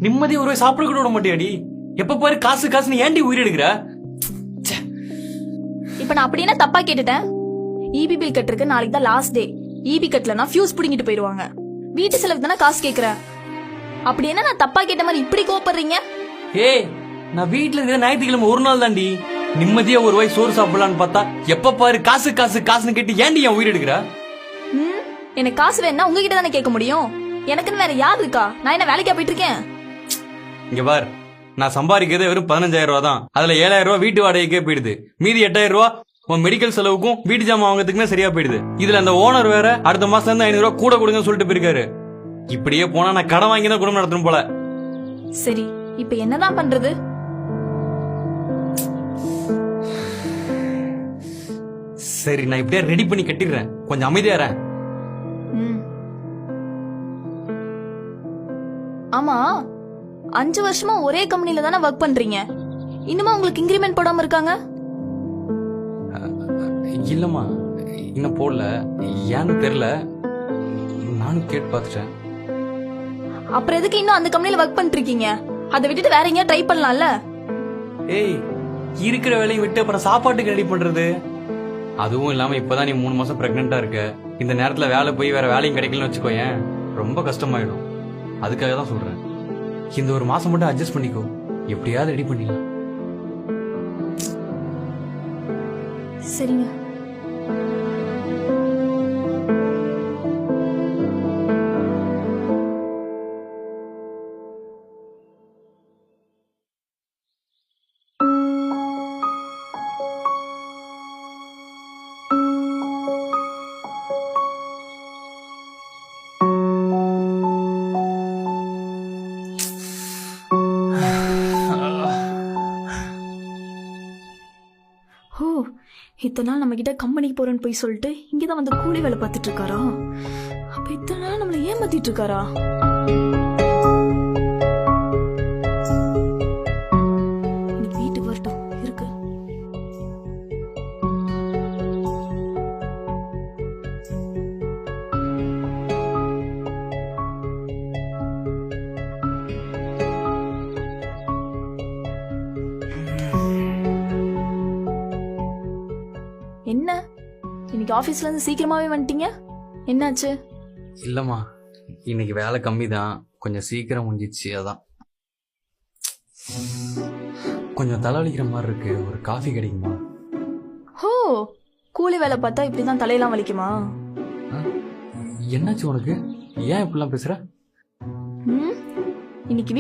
நிம்மதி ஒரு சாப்பிட கூட விட மாட்டியாடி? எப்ப பாரு காசு காசுன்னு ஏன்டி உயிர் எடுக்கிற? இப்ப நான் அப்படி என்ன தப்பா கேட்டுட்டேன்? இபி பில் கட்டுறதுக்கு நாளைக்கு தான் லாஸ்ட் டே. இபி கட்டலனா ஃபியூஸ் புடிங்கிட்டு போயிருவாங்க. வீட்டு செலவு தானே காசு கேக்குறேன். அப்படி என்ன நான் தப்பா கேட்ட மாதிரி இப்படி கோபப்படுறீங்க? ஏய், நான் வீட்டுல இருக்கிற ஞாயிற்றுக்கிழமை ஒரு நாள் தாண்டி நிம்மதியா ஒரு வாய் சோறு சாப்பிடலான்னு பார்த்தா எப்ப பாரு காசு காசு காசுன்னு கேட்டு ஏன்டி என் உயிர் எடுக்கிற? எனக்கு காசு வேணா உங்ககிட்ட தானே கேட்க முடியும். எனக்குன்னு வேற யார் இருக்கா? நான் என்ன வேலைக்கா போயிட்டு இருக்கேன்? இங்க பார், நான் சம்பாதிக்கிறது வெறும் 15,000 ரூபா தான். அதுல 7,000 ரூபாய் வீட்டு வாடகைக்கே போயிடுது. மீதி 8,000 ரூபாய் உன் மெடிக்கல் செலவுக்கும் வீட்டு ஜாமான் வாங்குறதுக்குமே சரியா போயிடுது. இதுல அந்த ஓனர் வேற அடுத்த மாசம் இருந்து 500 ரூபாய் கூட கொடுங்கன்னு சொல்லிட்டு போயிருக்காரு. இப்படியே போனா நான் கடன் வாங்கி தான் குடும்பம் நடத்தணும் போல. சரி, இப்ப என்னதான் பண்றது? சரி, நான் இப்படியே ரெடி பண்ணி கட்டிடுறேன். கொஞ்சம் அமைதியா இரு. ஆமா, 5 வருஷமா ஒரே கம்பெனில தானே ஒர்க் பண்றீங்க. இன்னுமா உங்களுக்கு இன்கிரிமெண்ட் போடாம இருக்காங்க? இல்லம்மா, இன்னும் போடல. ஏன்னு தெரியல. நானும் கேட்டு பார்த்துட்டேன். அப்புறம் எதுக்கு இன்னும் அந்த கம்பெனில ஒர்க் பண்ணிட்டு இருக்கீங்க? அதை விட்டுட்டு வேற எங்கேயா ட்ரை பண்ணலாம்ல? ஏய், இருக்கிற வேலையை விட்டு அப்புறம் சாப்பாட்டுக்கு ரெடி பண்றது. அதுவும் இல்லாம இப்பதான் நீ 3 மாசம் பிரெக்னெண்டா இருக்க. இந்த நேரத்துல வேலை போய் வேற வேலையும் கிடைக்கலன்னு வச்சுக்கோயேன், ரொம்ப கஷ்டமாயிடும். அதுக்காக தான் சொல்றேன், இந்த ஒரு மாசம் மட்டும் அட்ஜஸ்ட் பண்ணிக்கோ. எப்படியாவது ரெடி பண்ணிடலாம். சரிங்க. இத்தனை நாள் நம்ம கிட்ட கம்பெனிக்கு போறேன்னு போய் சொல்லிட்டு இங்கதான் வந்து கூலி வேலை பார்த்துட்டு இருக்காரா? அப்ப இத்தனை நாள் நம்மள ஏமாத்திட்டு இருக்காரா? இன்னைக்கு வீட்டுக்கு வரட்டும் இருக்கு. என்ன இன்னைக்கு ஆபீஸ்ல இருந்து சீக்கிரமாவே வந்துட்டீங்க? என்னாச்சு? இல்லம்மா, இன்னைக்கு வேலை கம்மி தான், கொஞ்சம் சீக்கிரம் முடிஞ்சிச்சு. அதான் கொஞ்சம் தலைவலிக்கிற மாதிரி இருக்கு. ஒரு காஃபி கிடைக்குமா? ஹோ, கூலி வேலை பார்த்தா இப்படிதான் தலையெல்லாம் வலிக்குமா? என்னாச்சு உனக்கு? ஏன் இப்படிலாம் பேசுற? இன்னைக்கு